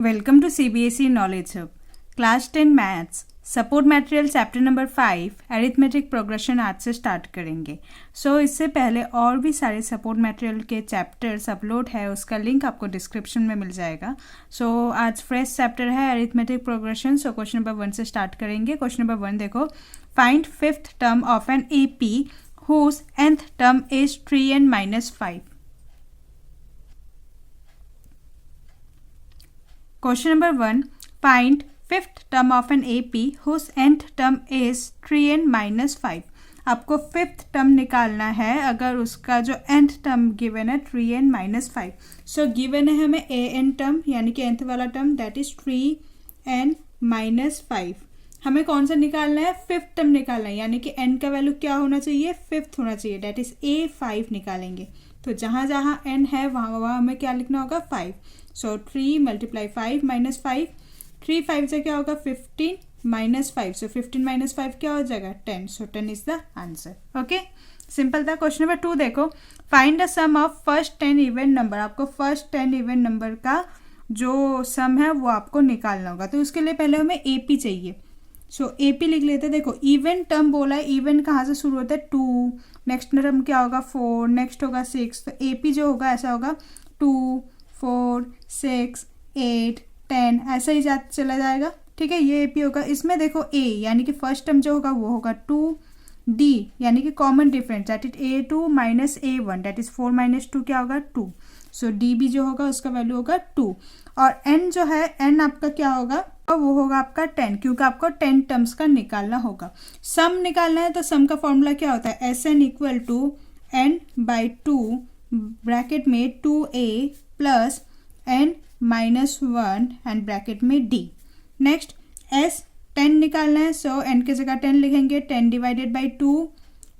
Welcome to CBSE knowledge hub class 10 maths support material chapter number 5 arithmetic progression आज से start करेंगे। इससे पहले और भी सारे सपोर्ट मटेरियल के चैप्टर्स अपलोड है, उसका लिंक आपको डिस्क्रिप्शन में मिल जाएगा। आज फ्रेश चैप्टर है अरिथमेटिक प्रोग्रेशन। क्वेश्चन नंबर 1 से स्टार्ट करेंगे। क्वेश्चन नंबर 1 देखो, find fifth term of an AP whose nth term is 3n minus 5। Question number 1, find fifth term of an AP whose nth term is 3n minus 5। आपको fifth term निकालना है अगर उसका जो nth term given है 3n minus 5। Given है हमें an term यानी कि nth वाला term that is 3n minus 5। हमें कौन सा निकालना है? फिफ्थ टर्म निकालना है, यानी कि n का वैल्यू क्या होना चाहिए? फिफ्थ होना चाहिए, दैट इज A5 निकालेंगे। तो जहाँ जहाँ n है वहाँ हमें क्या लिखना होगा? 5। 3 मल्टीप्लाई 5 माइनस 5, 3 5 से क्या होगा? 15 माइनस 5, 15 माइनस 5 क्या हो जाएगा? 10। 10 is the answer. Okay, simple था। क्वेश्चन नंबर 2 देखो, find the sum of first 10 even number. आपको फर्स्ट 10 इवन नंबर का जो सम है वो आपको निकालना होगा। तो उसके लिए पहले हमें AP चाहिए। AP लिख लेते हैं। देखो, इवन टर्म बोला है, इवन कहाँ से शुरू होता है? 2, नेक्स्ट टर्म क्या होगा? 4, नेक्स्ट होगा 6। तो AP जो होगा ऐसा होगा 2 4 6 8 10, ऐसा ही चला जाएगा। ठीक है, ये AP होगा। इसमें देखो A यानी कि फर्स्ट टर्म जो होगा वो होगा 2, D यानी कि common difference that is A2 minus A1 that is 4 minus 2 क्या होगा? 2। DB जो होगा उसका वैल्यू होगा 2। और N जो है, N आपका क्या होगा? वो होगा आपका 10, क्योंकि आपको 10 टर्म्स का निकालना होगा। सम निकालना है तो सम का फॉर्मूला क्या होता है? SN equal to N/2 bracket में 2A plus N minus 1 and bracket में D। नेक्स्ट S 10 निकालना है, N की जगह 10 लिखेंगे। 10 डिवाइडेड बाई 2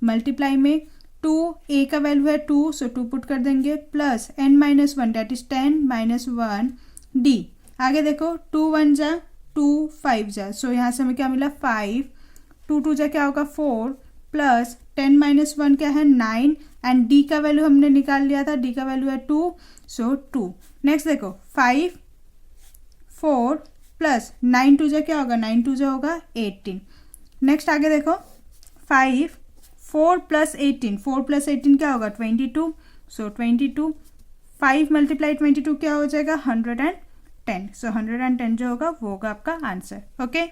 मल्टीप्लाई में 2 A का वैल्यू है 2, 2 पुट कर देंगे plus N minus 1 that is 10 minus 1 D। आगे देखो, 2 1 जा 2 5 जा, यहाँ से हमें क्या मिला? 5। 2 2 जा क्या होगा? 4 प्लस 10 माइनस 1 क्या है? 9 एंड D का वैल्यू हमने निकाल लिया था, D का वैल्यू है 2, 2। नेक्स्ट देखो, 5 4 प्लस 9 2 जा क्या होगा? 9 2 जा होगा 18। नेक्स्ट आगे देखो, 5 4 प्लस 18, 4 प्लस 18 क्या होगा? 22। 22 5 मल्टीप्लाई 22 क्या हो जाएगा? 110। 110 जो होगा वो होगा आपका answer. Okay,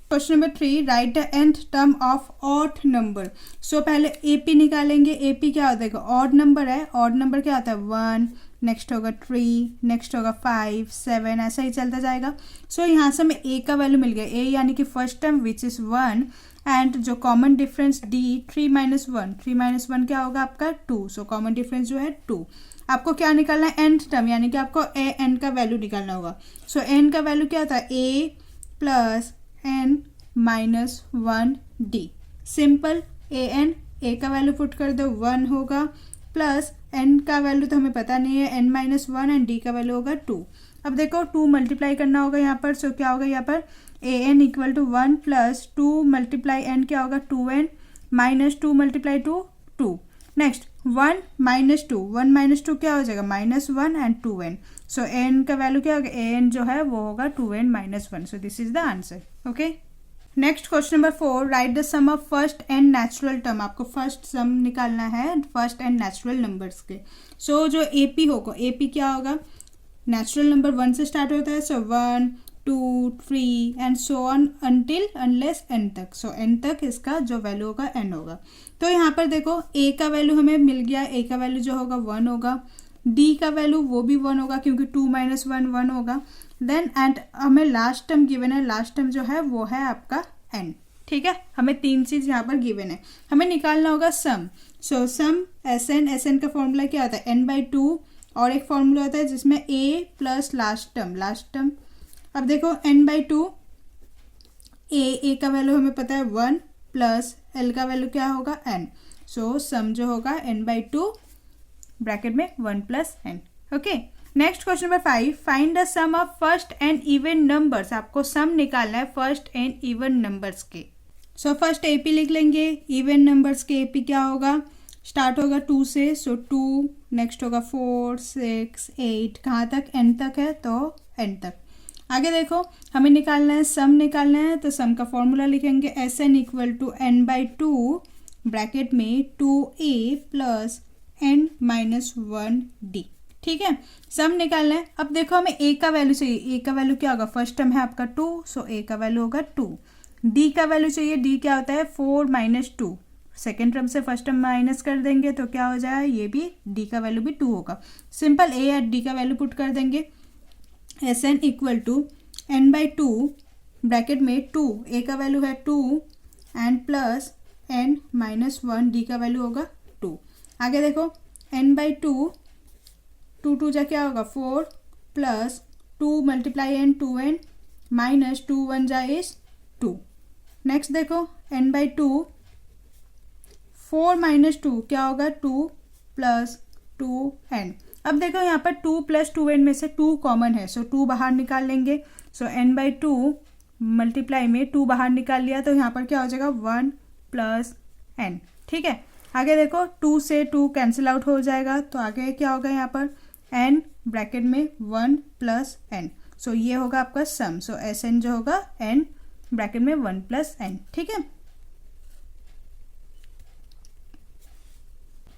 question number 3, right the nth term of odd number. पहले AP निकालेंगे। AP क्या होता है? ऑड नंबर है, ऑड नंबर क्या होता है? 1, नेक्स्ट होगा 3, नेक्स्ट होगा 5 7, ऐसा ही चलता जाएगा। यहाँ से हमें A का वैल्यू मिल गया। A यानी कि first term which is 1 and जो common difference D 3 minus 1, 3 minus 1 क्या होगा आपका? 2। कॉमन डिफरेंस जो है 2। आपको क्या निकालना है? nth टर्म यानी कि आपको n का वैल्यू निकालना होगा। n का वैल्यू क्या होता है? A plus n minus 1 D। Simple, A का वैल्यू पुट कर दो 1 होगा प्लस n का वैल्यू तो हमें पता नहीं है, n माइनस 1 एंड D का वैल्यू होगा 2। अब देखो 2 मल्टीप्लाई करना होगा यहाँ पर। क्या होगा यहाँ पर? an equal to 1 plus 2 multiply n क्या होगा? 2n minus 2 multiply 2 2। Next 1 minus 2, 1 minus 2 क्या हो जाएगा? Minus 1 and 2n। n का वैल्यू क्या होगा? an जो है वो होगा 2n माइनस 1। This is the answer. Okay, next question number 4, write the sum of first n natural term. आपको फर्स्ट सम निकालना है फर्स्ट एंड नेचुरल नंबर्स के। जो AP होगा, AP क्या होगा? नेचुरल नंबर 1 से स्टार्ट होता है। 1 2 3 and so on until unless n तक। n तक इसका जो वैल्यू होगा n होगा। तो यहाँ पर देखो, A का वैल्यू हमें मिल गया। A का वैल्यू जो होगा 1 होगा। D का वैल्यू वो भी 1 होगा क्योंकि 2 माइनस 1 1 होगा। देन एंड हमें लास्ट टर्म गिवन है, लास्ट टर्म जो है वो है आपका n। ठीक है, हमें 3 चीज यहाँ पर गिवन है, हमें निकालना होगा सम। सम SN का फॉर्मूला क्या होता है? n/2 और एक फॉर्मूला होता है जिसमें A प्लस लास्ट टर्म। अब देखो n/2, A का वैल्यू हमें पता है 1 प्लस L का वैल्यू क्या होगा? n। सम जो होगा n/2 ब्रैकेट में 1 plus n। Okay, next question number 5, find the sum of first n even numbers. आपको सम निकालना है फर्स्ट एंड इवन नंबर्स के। फर्स्ट AP लिख लेंगे। इवन नंबर्स के AP क्या होगा? स्टार्ट होगा 2 से, 2 नेक्स्ट होगा 4 6 8, कहाँ तक? n तक है तो n तक। आगे देखो, हमें निकालना है सम निकालना है, तो सम का फॉर्मूला लिखेंगे Sn equal to n/2 bracket में 2a प्लस n-1d। ठीक है, सम निकालना है। अब देखो हमें a का वैल्यू चाहिए। a का वैल्यू क्या होगा, फर्स्ट टर्म है आपका 2, सो a का वैल्यू होगा 2। d का वैल्यू चाहिए, d क्या होता है 4 माइनस 2, सेकेंड टर्म से फर्स्ट टर्म माइनस कर देंगे तो क्या हो जाएगा, ये भी d का वैल्यू भी 2 होगा। सिंपल a और d का वैल्यू पुट कर देंगे। Sn equal to n/2 bracket में 2, a का वैल्यू है 2 एंड प्लस n-1, d का वैल्यू होगा 2। आगे देखो n/2, 2 जा क्या होगा 4 plus 2 multiply n 2n minus 2 1 जा इज 2। नेक्स्ट देखो n/2, 4 माइनस 2 क्या होगा 2 प्लस 2n। अब देखो यहाँ पर 2 प्लस 2n में से 2 कॉमन है, सो 2 बाहर निकाल लेंगे। सो n/2 मल्टीप्लाई में 2 बाहर निकाल लिया तो यहाँ पर क्या हो जाएगा 1 प्लस n। ठीक है, आगे देखो 2 से 2 कैंसिल आउट हो जाएगा, तो आगे क्या होगा यहाँ पर n ब्रैकेट में 1 प्लस n। सो ये होगा आपका सम। सो Sn जो होगा n ब्रैकेट में 1 प्लस n। ठीक है,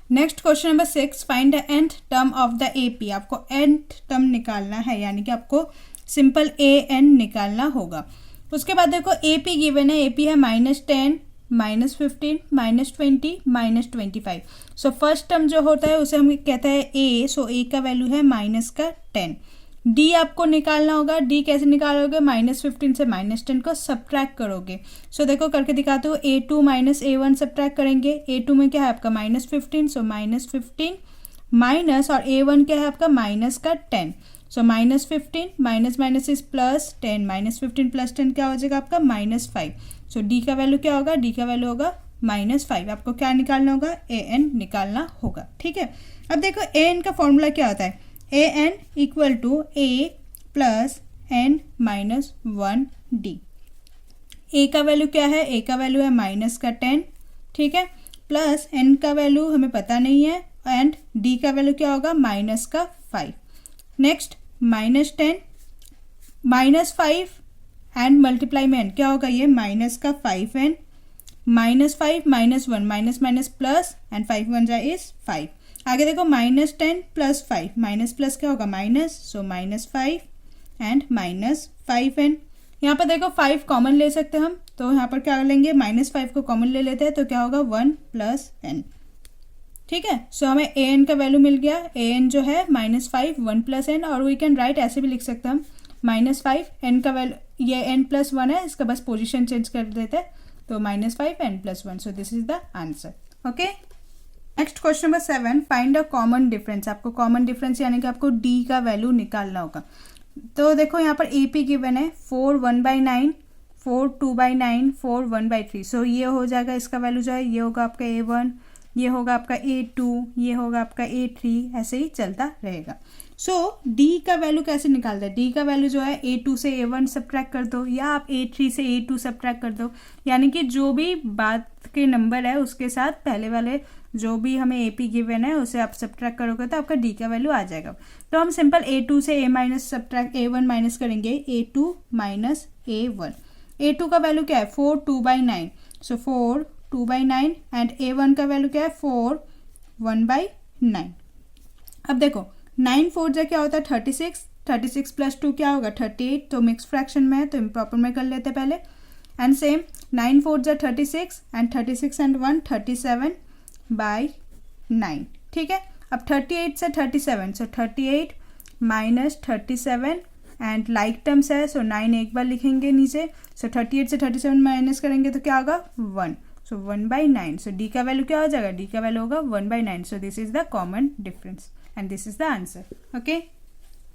next question number 6, find the nth term of the AP। आपको nth टर्म निकालना है, यानी कि आपको सिंपल an निकालना होगा। उसके बाद देखो AP गिवन है, AP है -10, -15, -20, -25। सो फर्स्ट टर्म जो होता है उसे हम कहते हैं a, सो a का वैल्यू है -10। d आपको निकालना होगा, d कैसे निकालोगे, -15 से -10 को सब्ट्रैक्ट करोगे। सो देखो करके दिखाते हो, a2 माइनस a1 सब्ट्रैक्ट करेंगे। a2 में क्या है आपका -15, सो -15 माइनस, और a1 क्या है आपका -10, सो -15 माइनस माइनस इज +10, -15 + 10 क्या हो जाएगा आपका -5। सो d का वैल्यू क्या होगा, d का वैल्यू होगा -5। आपको क्या निकालना होगा, an निकालना होगा। ठीक है, अब देखो an का फॉर्मूला क्या होता है, an equal to a plus n-1d। a का वैल्यू क्या है, a का वैल्यू है -10, ठीक है, प्लस n का वैल्यू हमें पता नहीं है, एंड d का वैल्यू क्या होगा -5। नेक्स्ट -10 -5 एंड मल्टीप्लाई में n क्या होगा, ये -5n, -5 -1 minus minus plus and 5 1 जा इज 5। आगे देखो -10 + 5, माइनस प्लस क्या होगा माइनस, सो -5 एंड -5n। यहाँ पर देखो 5 कॉमन ले सकते हैं हम, तो यहाँ पर क्या लेंगे, -5 को कॉमन ले लेते हैं तो क्या होगा 1 + n। ठीक है, सो हमें an का वैल्यू मिल गया। an जो है -5 1 + n, और वी कैन राइट ऐसे भी लिख सकते हैं हम -5 n का वैल्यू, ये n+1 है, इसका बस पोजीशन चेंज कर देते हैं, तो -5 n+1। So this is the answer. Okay, next question number 7, find a common difference. आपको कॉमन डिफरेंस यानी कि आपको d का वैल्यू निकालना होगा। तो देखो यहाँ पर AP गिवन है 4 1/9, 4 2/9, 4 1/3। सो ये हो जाएगा, इसका वैल्यू जो है ये होगा आपका A1, ये होगा आपका A2, ये होगा आपका A3, ऐसे ही चलता रहेगा। सो d का वैल्यू कैसे निकालते हैं, d का वैल्यू जो है A2 से A1 सब्ट्रैक्ट कर दो, या आप A3 से A2 सब्ट्रैक्ट कर दो, यानी कि जो भी बात के नंबर है उसके साथ पहले वाले जो भी हमें AP गिवन है उसे आप सब्ट्रैक्ट करोगे तो आपका d का वैल्यू आ जाएगा। तो हम सिंपल A2 से A1 माइनस करेंगे, A2 माइनस A1। A2 का वैल्यू क्या है 4 2/9, सो 4 2/9 एंड A1 का वैल्यू क्या है 4 1/9। अब देखो 9 4 जा क्या होता है 36, 36 + 2 क्या होगा 38, तो मिक्स फ्रैक्शन में है तो इम्प्रॉपर में कर लेते पहले। एंड सेम 9 4 जा 36 एंड 36 एंड 1 37/9। ठीक है, अब 38 से 37, सो 38 माइनस 37 एंड लाइक टर्म्स है, सो 9 एक बार लिखेंगे नीचे, सो 38 से 37 माइनस करेंगे तो क्या होगा 1, सो 1/9। सो d का वैल्यू क्या हो जाएगा, d का वैल्यू होगा 1/9। So this is the common difference and this is the answer. Okay,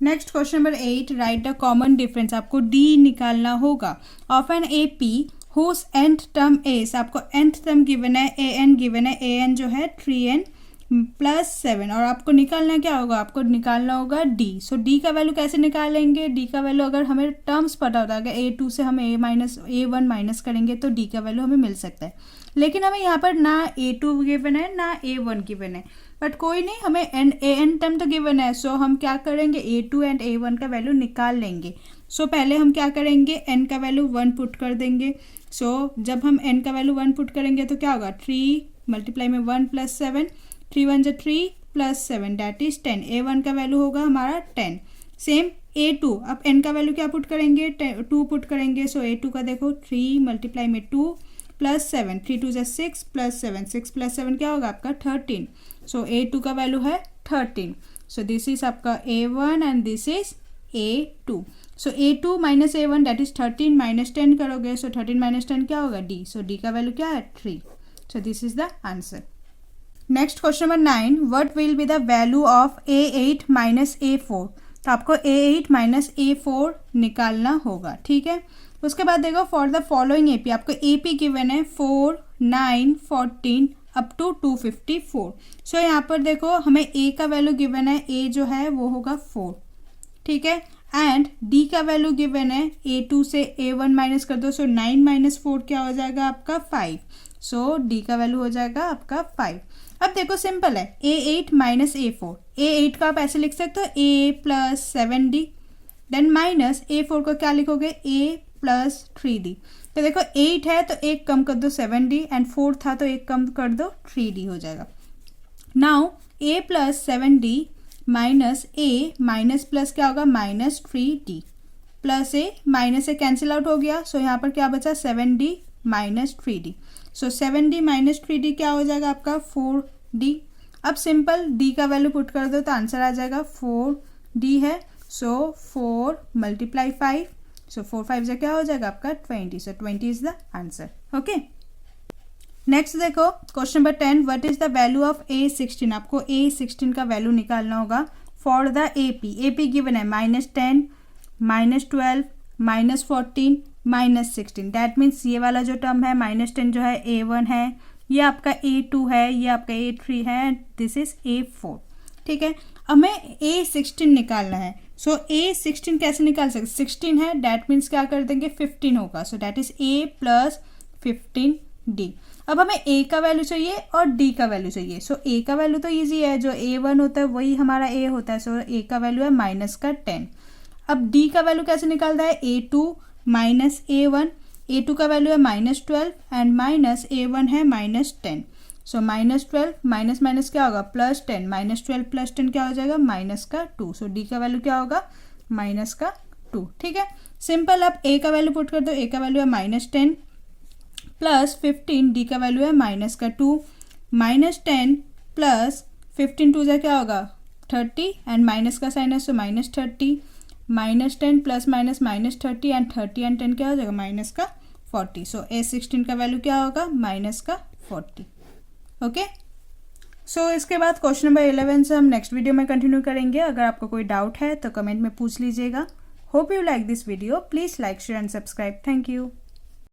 next question number 8, write the common difference. आपको d निकालना होगा of an AP whose nth term is, आपको nth टर्म गिवन है, an given है, an जो है 3n + 7, और आपको निकालना क्या होगा, आपको निकालना होगा d। सो d का वैल्यू कैसे निकालेंगे, d का वैल्यू अगर हमें टर्म्स पता होता है, अगर A2 से हम A1 माइनस करेंगे तो d का वैल्यू हमें मिल सकता है, लेकिन हमें यहाँ पर ना A2 गिवन है ना A1 गिवन है, बट कोई नहीं, हमें an टर्म तो गिवन है, सो हम क्या करेंगे A2 एंड A1 का वैल्यू निकाल लेंगे। सो पहले हम क्या करेंगे, n का वैल्यू 1 पुट कर देंगे। सो जब हम n का वैल्यू 1 पुट करेंगे तो क्या होगा, 3 मल्टीप्लाई में 1 प्लस 7, 3 1 जा 3 प्लस 7 दैट इज 10। a1 का वैल्यू होगा हमारा 10। सेम a2, अब n का वैल्यू क्या पुट करेंगे, 2 पुट करेंगे। सो a2 का देखो 3 मल्टीप्लाई में 2 प्लस 7, 3 2 जा 6 प्लस 7, 6 प्लस 7 क्या होगा आपका 13। सो a2 का वैल्यू है 13। सो दिस इज आपका a1 and this is a2। So a2 minus a1 that is 13 minus 10 करोगे। सो 13 माइनस 10 क्या होगा, d। सो d का वैल्यू क्या है 3। सो this is the answer. Next question number 9, what will be the value of a8 minus a4। तो आपको a8 minus a4 निकालना होगा, ठीक है। उसके बाद देखो फॉर द फॉलोइंग AP, आपको AP गिवन है 4 9 14 अप टू 254। सो यहाँ पर देखो हमें A का वैल्यू गिवन है, A जो है वो होगा 4, ठीक है। एंड D का वैल्यू गिवन है, A2 से A1 माइनस कर दो। सो 9 माइनस 4 क्या हो जाएगा आपका 5। सो D का वैल्यू हो जाएगा आपका 5। अब देखो सिंपल है, a8 माइनस a4, a8 का आप ऐसे लिख सकते हो a plus 7d, then minus a4 को क्या लिखोगे a प्लस 3d। तो देखो 8 है तो एक कम कर दो 7d एंड 4 था तो एक कम कर दो 3d हो जाएगा। Now a plus 7d minus a minus plus क्या होगा minus 3d plus a minus से कैंसिल आउट हो गया। सो यहाँ पर क्या बचा 7d माइनस 3d। सो 7d माइनस 3d क्या हो जाएगा आपका 4d। अब सिंपल d का वैल्यू पुट कर दो तो आंसर आ जाएगा 4d है। सो 4 मल्टीप्लाई 5, सो 4 5 से क्या हो जाएगा आपका 20। So 20 is the answer. Okay, next देखो question number 10, what is the value of a16। आपको a16 का वैल्यू निकालना होगा फॉर द AP गिवन है -10 -12 -14 -16। दैट मीन्स ये वाला जो टर्म है -10 जो है a1 है, ये आपका a2 है, ये आपका a3 है, दिस इज a4, ठीक है। अब हमें a16 निकालना है। सो a16 कैसे निकाल सकते, 16 है दैट मीन्स क्या कर देंगे 15 होगा। So that is a plus 15d। अब हमें a का वैल्यू चाहिए और d का वैल्यू चाहिए। सो a का वैल्यू तो ईजी है, जो a1 होता है वही हमारा a होता है। सो a का वैल्यू है माइनस का 10। अब d का वैल्यू कैसे निकालता है, a2 माइनस a1, a2 का वैल्यू है -12 एंड माइनस a1 है -10। सो -12 माइनस माइनस क्या होगा +10, -12 प्लस 10 क्या हो जाएगा माइनस का 2। सो d का वैल्यू क्या होगा माइनस का 2, ठीक है। सिंपल, आप a का वैल्यू पुट कर दो, a का वैल्यू है -10 प्लस 15, d का वैल्यू है माइनस का 2, -10 प्लस 15 2 से क्या होगा 30 एंड माइनस का साइन है सो -30, -10 प्लस माइनस -30 एंड 30 एंड 10 क्या हो जाएगा माइनस का 40। सो a16 का वैल्यू क्या होगा माइनस का 40। ओके, सो इसके बाद क्वेश्चन नंबर 11 से हम नेक्स्ट वीडियो में कंटिन्यू करेंगे। अगर आपको कोई डाउट है तो कमेंट में पूछ लीजिएगा। Hope you like this video, please like share and subscribe. Thank you.